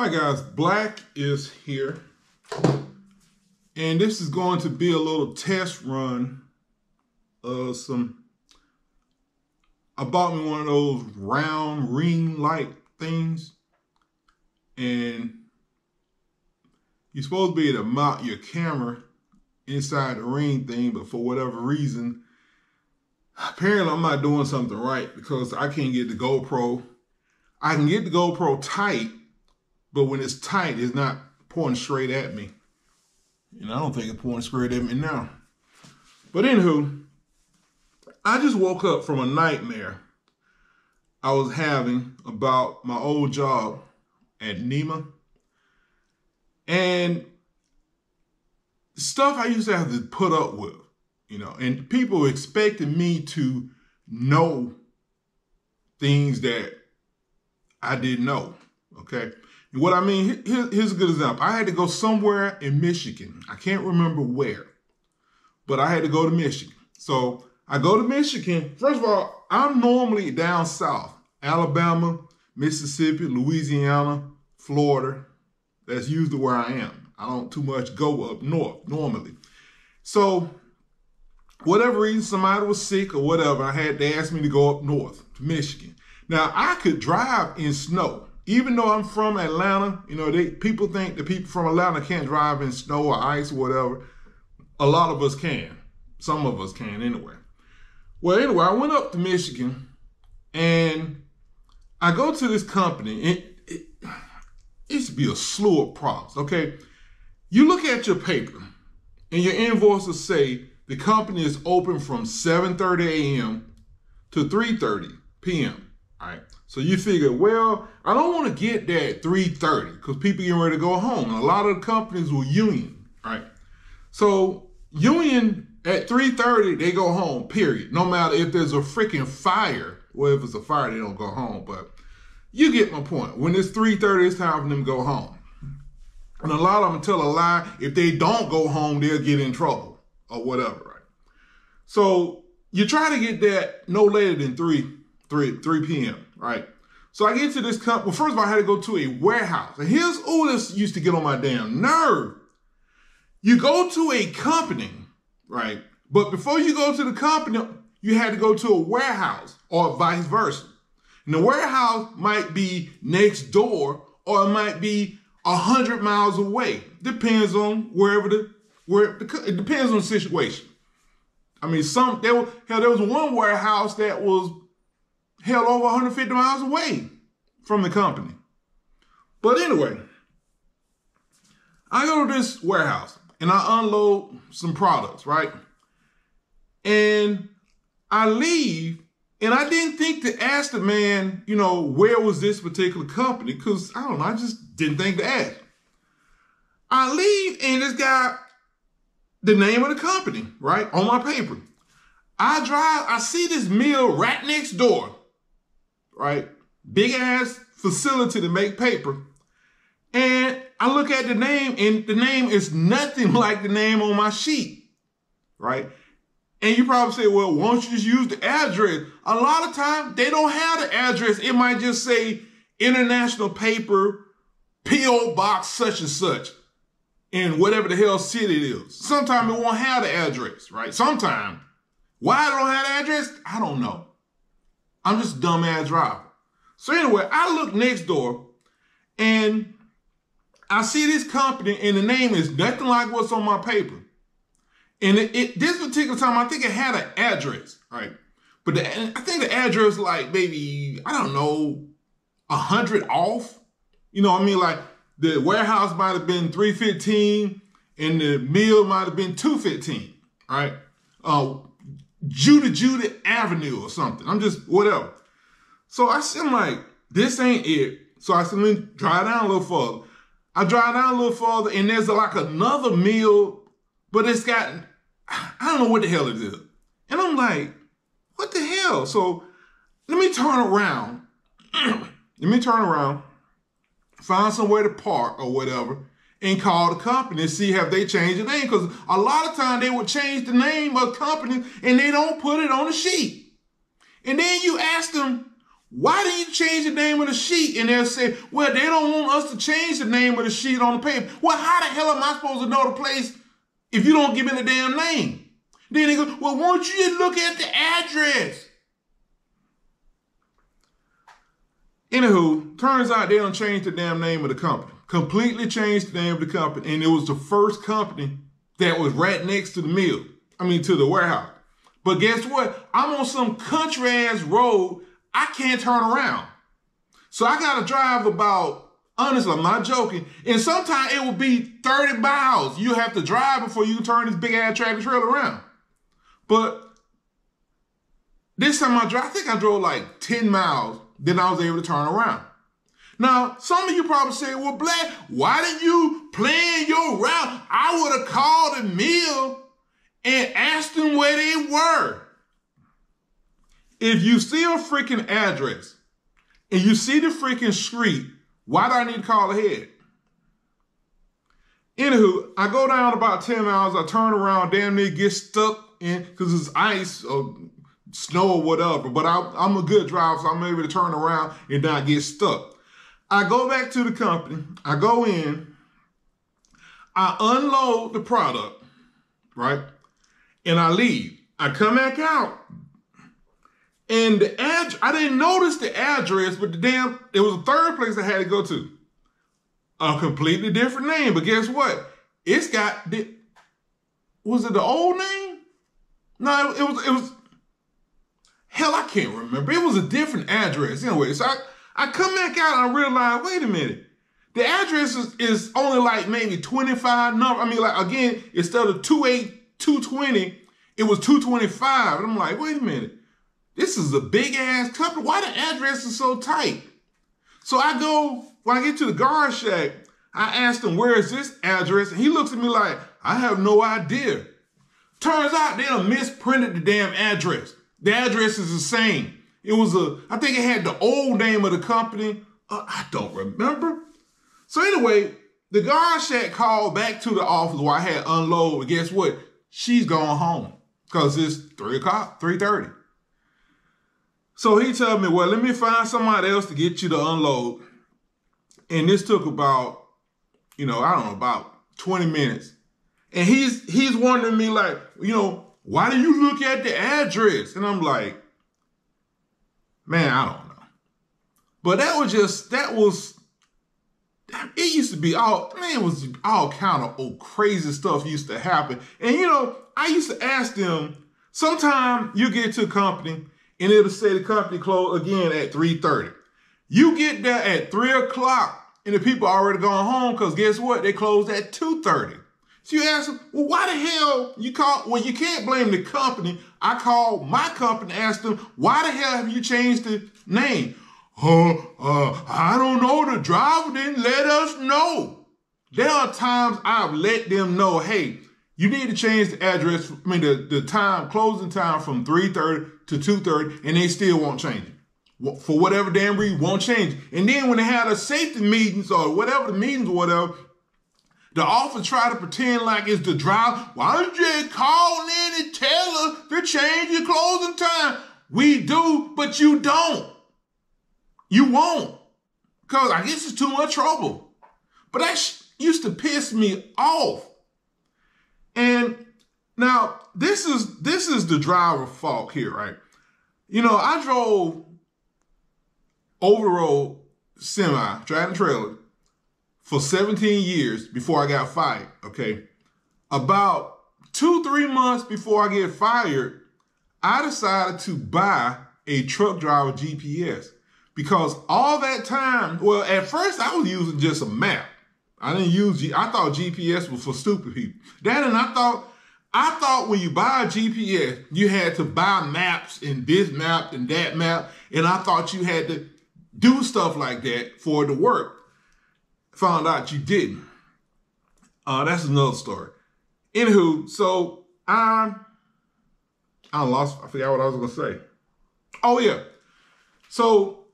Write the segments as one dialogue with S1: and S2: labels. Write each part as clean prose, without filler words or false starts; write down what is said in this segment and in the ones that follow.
S1: Hi guys, Black is here, and this is going to be a little test run of I bought me one of those round ring-like things, and you're supposed to be able to mount your camera inside the ring thing, but for whatever reason, apparently I'm not doing something right because I can't get the GoPro. I can get the GoPro tight, but when it's tight, it's not pointing straight at me. And I don't think it's pointing straight at me now. But anywho, I just woke up from a nightmare I was having about my old job at NEMA. And stuff I used to have to put up with, and people expected me to know things that I didn't know, okay? And what I mean, here's a good example. I had to go somewhere in Michigan. I can't remember where, but I had to go to Michigan. So I go to Michigan. First of all, I'm normally down south, Alabama, Mississippi, Louisiana, Florida. That's usually where I am. I don't too much go up north normally. So whatever reason, somebody was sick or whatever, they asked me to go up north to Michigan. Now I could drive in snow. Even though I'm from Atlanta, people think the people from Atlanta can't drive in snow or ice or whatever. A lot of us can. Some of us can anyway. Well, anyway, I went up to Michigan and I go to this company. It used to be a slew of problems, okay? You look at your paper and your invoice will say the company is open from 7:30 a.m. to 3:30 p.m., all right? So you figure, well, I don't want to get there at 3:30 because people getting ready to go home. And a lot of the companies were union, right? So union at 3:30, they go home, period. No matter if there's a freaking fire. Well, if it's a fire, they don't go home. But you get my point. When it's 3:30, it's time for them to go home. And a lot of them tell a lie. If they don't go home, they'll get in trouble or whatever, right? So you try to get there no later than 3 p.m., right? So I get to this company. Well, first of all, I had to go to a warehouse. And this used to get on my damn nerve. You go to a company, right? But before you go to the company, you had to go to a warehouse or vice versa. And the warehouse might be next door or it might be 100 miles away. Depends on it depends on the situation. I mean, there was one warehouse that was held over 150 miles away from the company. But anyway, I go to this warehouse and I unload some products, right? And I leave and I didn't think to ask the man, where was this particular company? Because I don't know, I just didn't think to ask. I leave and it's got the name of the company, right, on my paper. I see this mill right next door, right? Big ass facility to make paper. And I look at the name and the name is nothing like the name on my sheet, right? And you probably say, well, why don't you just use the address? A lot of times they don't have the address. It might just say International Paper, P.O. Box such and such in whatever the hell city it is. Sometimes it won't have the address, right? Sometimes. Why it don't have the address? I don't know. I'm just a dumbass driver. So anyway, I look next door and I see this company and the name is nothing like what's on my paper. And this particular time, I think it had an address, right? But I think the address like maybe, I don't know, 100 off. Like the warehouse might have been 315 and the mill might have been 215, right? Judah Avenue or something. I'm just, whatever. So I'm like, this ain't it. So I said, let me drive down a little further. I drive down a little further and there's like another mill, but it's got, I don't know what the hell it is. And I'm like, what the hell? So let me turn around. Find somewhere to park or whatever and call the company and see have they changed the name. Because a lot of times they would change the name of companies and they don't put it on the sheet. And then you ask them, why didn't you change the name of the sheet? And they'll say, well, they don't want us to change the name of the sheet on the paper. Well, how the hell am I supposed to know the place if you don't give me the damn name? Then they go, well, won't you just look at the address? Anywho, turns out they don't change the damn name of the company. Completely changed the name of the company. And it was the first company that was right next to the mill. To the warehouse. But guess what? I'm on some country ass road. I can't turn around. So I got to drive about, honestly, I'm not joking. And sometimes it will be 30 miles you have to drive before you can turn this big ass tractor trailer around. But this time I think I drove like 10 miles. Then I was able to turn around. Now, some of you probably say, well, Black, why didn't you plan your route? I would have called the mill and asked them where they were. If you see a freaking address and you see the freaking street, why do I need to call ahead? Anywho, I go down about 10 miles, I turn around, damn near get stuck in, because it's ice or snow or whatever, but I'm a good driver, so I'm able to turn around and not get stuck. I go back to the company, I go in, I unload the product, right? And I leave. I come back out. And I didn't notice the address, but it was the third place I had to go to. A completely different name, but guess what? It's got was it the old name? No, it was, hell, I can't remember. It was a different address. Anyway, so I come back out and I realize, wait a minute. The address is only like maybe 25 number. Again, instead of 220, it was 225. And I'm like, wait a minute. This is a big ass company. Why the address is so tight? So when I get to the guard shack, I asked him, where is this address? And he looks at me like, I have no idea. Turns out they done misprinted the damn address. The address is the same. I think it had the old name of the company. I don't remember. So anyway, the guard shack called back to the office where I had unload. And guess what? She's going home because it's 3:30. So he told me, well, let me find somebody else to get you to unload. And this took about, about 20 minutes. And he's wondering me like, why do you look at the address? And I'm like, man, I don't know. But it used to be it was all kind of crazy stuff used to happen. And, I used to ask them, sometime you get to a company and it'll say the company closed again at 3:30. You get there at 3 o'clock and the people are already gone home because guess what? They closed at 2:30. So you ask them, well, why the hell you call? Well, you can't blame the company. I called my company and asked them, why the hell have you changed the name? I don't know. The driver didn't let us know. There are times I've let them know, hey, you need to change the address, the time, closing time from 3:30 to 2:30, and they still won't change it. For whatever damn reason, won't change it. And then when they had a safety meetings or whatever the meetings or whatever, the officer try to pretend like it's the driver. Why don't you just call in and tell us to change your closing time? We do, but you don't. You won't. Because I guess it's too much trouble. But that used to piss me off. And now this is the driver's fault here, right? I drove over the road semi, tractor trailer, for 17 years before I got fired, okay? About 2-3 months before I get fired, I decided to buy a truck driver GPS because all that time, well, at first I was using just a map. I thought GPS was for stupid people. And I thought when you buy a GPS, you had to buy maps and this map and that map. And I thought you had to do stuff like that for it to work. Found out you didn't. That's another story. Anywho, so I forgot what I was going to say. Oh, yeah. So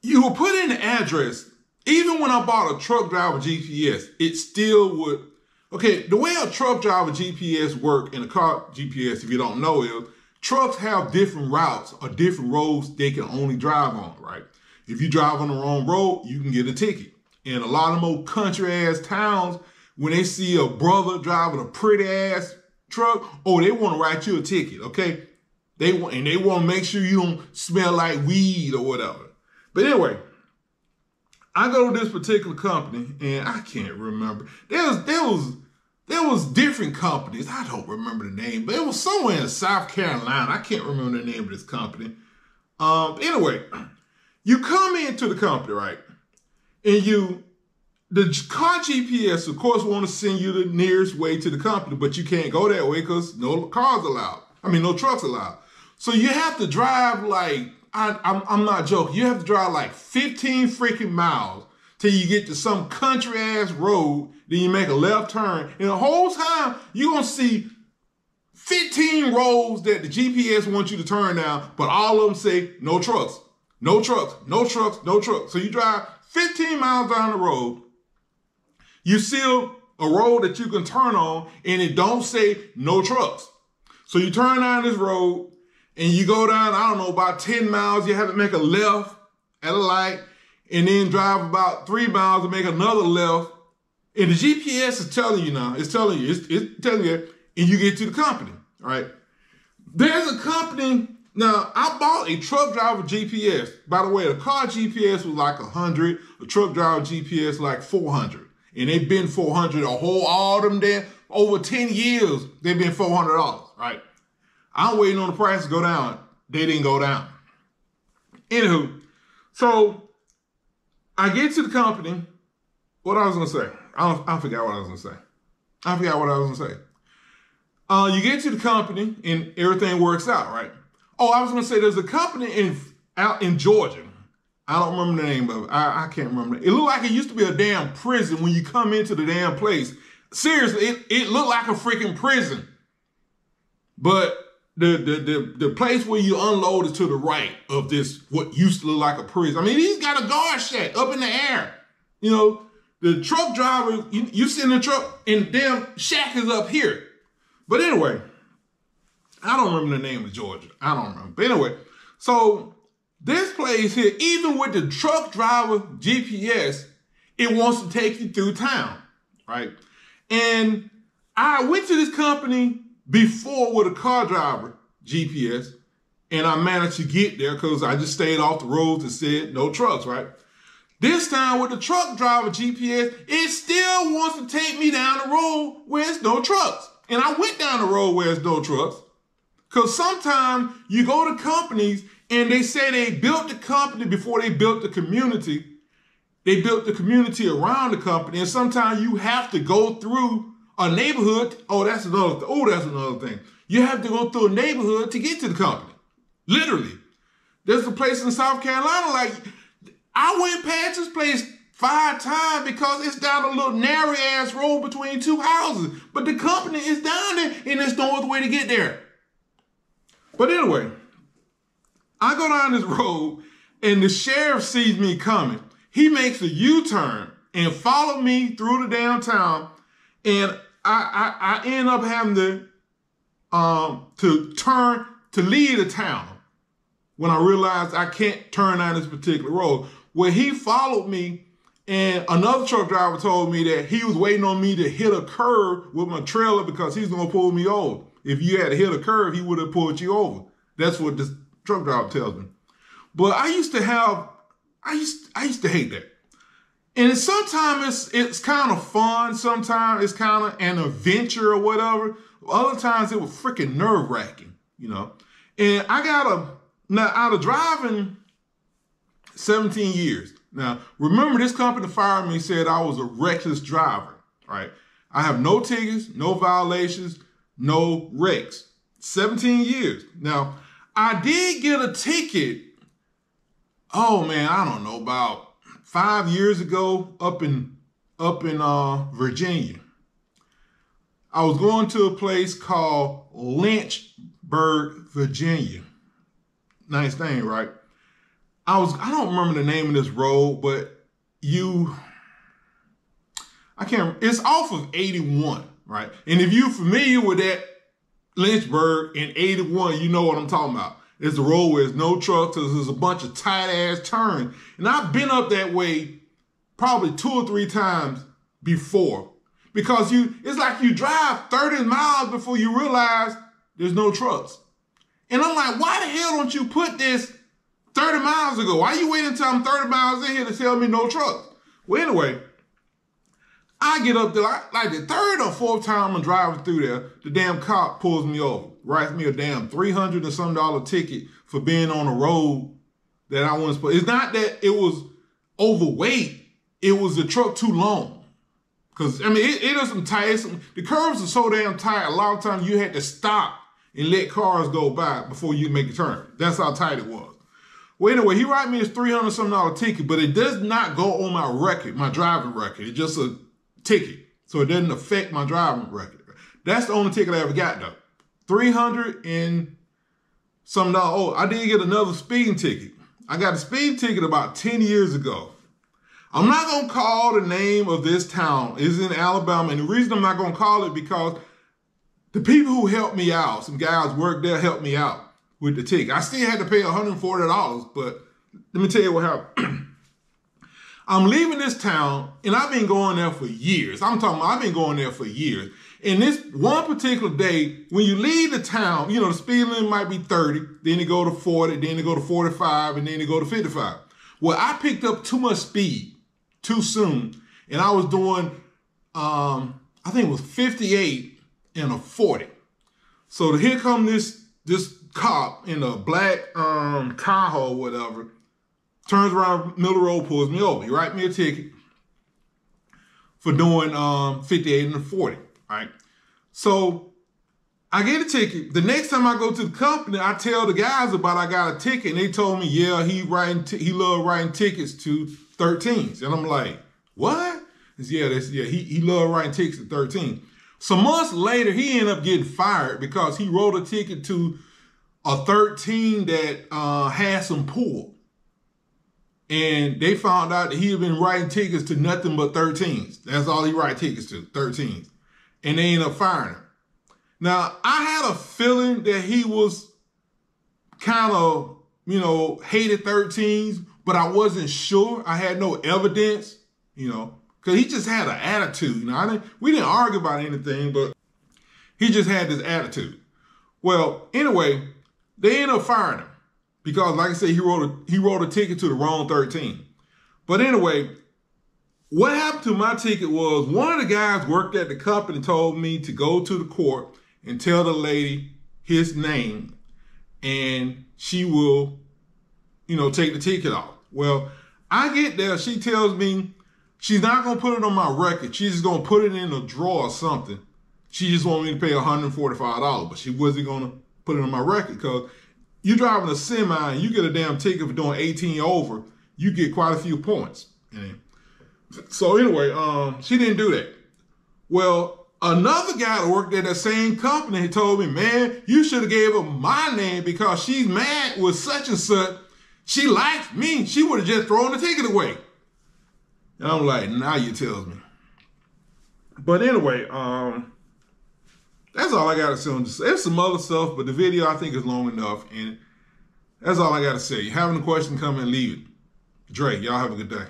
S1: you will put in the address. Even when I bought a truck driver GPS, it still would. Okay, the way a truck driver GPS work and a car GPS, if you don't know, is trucks have different routes or different roads they can only drive on, right? If you drive on the wrong road, you can get a ticket. And a lot of more country ass towns, when they see a brother driving a pretty ass truck, oh, they want to write you a ticket, okay? They want to make sure you don't smell like weed or whatever. But anyway, I go to this particular company and I can't remember. There was different companies. I don't remember the name, but it was somewhere in South Carolina. I can't remember the name of this company. Anyway, you come into the company, right? And the car GPS, of course, want to send you the nearest way to the company, but you can't go that way because no cars allowed. I mean, no trucks allowed. So you have to drive like, I'm not joking, you have to drive like 15 freaking miles till you get to some country ass road, then you make a left turn. And the whole time, you're going to see 15 roads that the GPS wants you to turn down, but all of them say no trucks, no trucks, no trucks, no trucks. So you drive 15 miles down the road, you see a road that you can turn on and it don't say no trucks. So you turn down this road and you go down, I don't know, about 10 miles, you have to make a left at a light and then drive about 3 miles and make another left. And the GPS is telling you now, it's telling you, and you get to the company, all right? There's a company. Now, I bought a truck driver GPS. By the way, the car GPS was like 100, a truck driver GPS like 400. And they've been 400 all of them there. Over 10 years, they've been $400, right? I'm waiting on the price to go down. They didn't go down. Anywho, so I get to the company. What I was going to say. I forgot what I was going to say. You get to the company and everything works out, right? Oh, I was going to say there's a company out in Georgia. I don't remember the name of it. I can't remember. It looked like it used to be a damn prison when you come into the damn place. Seriously, it looked like a freaking prison. But the place where you unload is to the right of this, what used to look like a prison. I mean, he's got a guard shack up in the air. You know, the truck driver, you sit in the truck and the damn shack is up here. But anyway, I don't remember the name of Georgia. I don't remember. But anyway, so this place here, even with the truck driver GPS, it wants to take you through town, right? And I went to this company before with a car driver GPS, and I managed to get there because I just stayed off the roads and said no trucks, right? This time with the truck driver GPS, it still wants to take me down the road where it's no trucks. And I went down the road where it's no trucks. Because sometimes you go to companies and they say they built the company before they built the community. They built the community around the company. And sometimes you have to go through a neighborhood. Oh, that's another thing. You have to go through a neighborhood to get to the company. Literally. There's a place in South Carolina, like, I went past this place 5 times because it's down a little narrow ass road between 2 houses. But the company is down there and there's no other way to get there. But anyway, I go down this road and the sheriff sees me coming. He makes a U-turn and follow me through the downtown. And I end up having to turn to leave the town when I realized I can't turn down this particular road. Well, he followed me, and another truck driver told me that he was waiting on me to hit a curve with my trailer because he's going to pull me over. If you had hit a curve, he would have pulled you over. That's what this truck driver tells me. But I used to hate that. And sometimes it's kind of fun. Sometimes it's kind of an adventure or whatever. Other times it was freaking nerve-wracking, you know. And now out of driving 17 years. Now, remember this company fired me, said I was a reckless driver, right? I have no tickets, no violations, no wrecks. 17 years. Now, I did get a ticket, oh man, I don't know, about 5 years ago up in Virginia. I was going to a place called Lynchburg, Virginia. Nice thing, right? I don't remember the name of this road, but it's off of 81, right? And if you're familiar with that Lynchburg in 81, you know what I'm talking about. It's the road where there's no trucks, there's a bunch of tight ass turns. And I've been up that way probably 2 or 3 times before. Because it's like you drive 30 miles before you realize there's no trucks. And I'm like, why the hell don't you put this 30 miles ago? Why you waiting until I'm 30 miles in here to tell me no trucks? Well, anyway, I get up there, like the 3rd or 4th time I'm driving through there, the damn cop pulls me over, writes me a damn $300 and some ticket for being on a road that I wasn't supposed. It's not that it was overweight, it was the truck too long. Because, I mean, it is some tight, the curves are so damn tight, a lot of times you had to stop and let cars go by before you make a turn. That's how tight it was. Well, anyway, he write me his $300 some ticket, but it does not go on my record, my driving record. It's just a ticket. So it doesn't affect my driving record. That's the only ticket I ever got though. $300 and some. Oh, I did get another speeding ticket. I got a speeding ticket about 10 years ago. I'm not going to call the name of this town. It's in Alabama. And the reason I'm not going to call it because the people who helped me out, some guys worked there, helped me out with the ticket. I still had to pay $140, but let me tell you what happened. I'm leaving this town, and I've been going there for years. I'm talking about I've been going there for years. And this one particular day, when you leave the town, you know, the speed limit might be 30, then you go to 40, then you go to 45, and then you go to 55. Well, I picked up too much speed too soon, and I was doing, I think it was 58 and a 40. So here come this cop in a black Tahoe or whatever, turns around, middle of the road, pulls me over. He write me a ticket for doing 58 and a 40, right? So I get a ticket. The next time I go to the company, I tell the guys about I got a ticket, and they told me, yeah, he loved writing tickets to 13s. And I'm like, what? He loved writing tickets to 13. Some months later, he ended up getting fired because he wrote a ticket to a 13 that had some pull. And they found out that he had been writing tickets to nothing but 13s. That's all he write tickets to, 13s. And they ended up firing him. Now, I had a feeling that he was kind of, hated 13s, but I wasn't sure. I had no evidence, because he just had an attitude. We didn't argue about anything, but he just had this attitude. Well, anyway, they ended up firing him because, like I said, he wrote a ticket to the wrong 13. But anyway, what happened to my ticket was one of the guys worked at the company told me to go to the court and tell the lady his name, and she will, take the ticket off. Well, I get there, she tells me she's not going to put it on my record. She's just going to put it in a drawer or something. She just wanted me to pay $145, but she wasn't going to put it on my record because you're driving a semi and you get a damn ticket for doing 18 over, you get quite a few points. So anyway, she didn't do that. Well, another guy that worked at that same company told me, man, you should have gave her my name because she's mad with such and such. She likes me. She would have just thrown the ticket away. And I'm like, now you tells me. But anyway, that's all I got to say. There's some other stuff, but the video I think is long enough. And that's all I got to say. Having a question, come and leave it. Dre, y'all have a good day.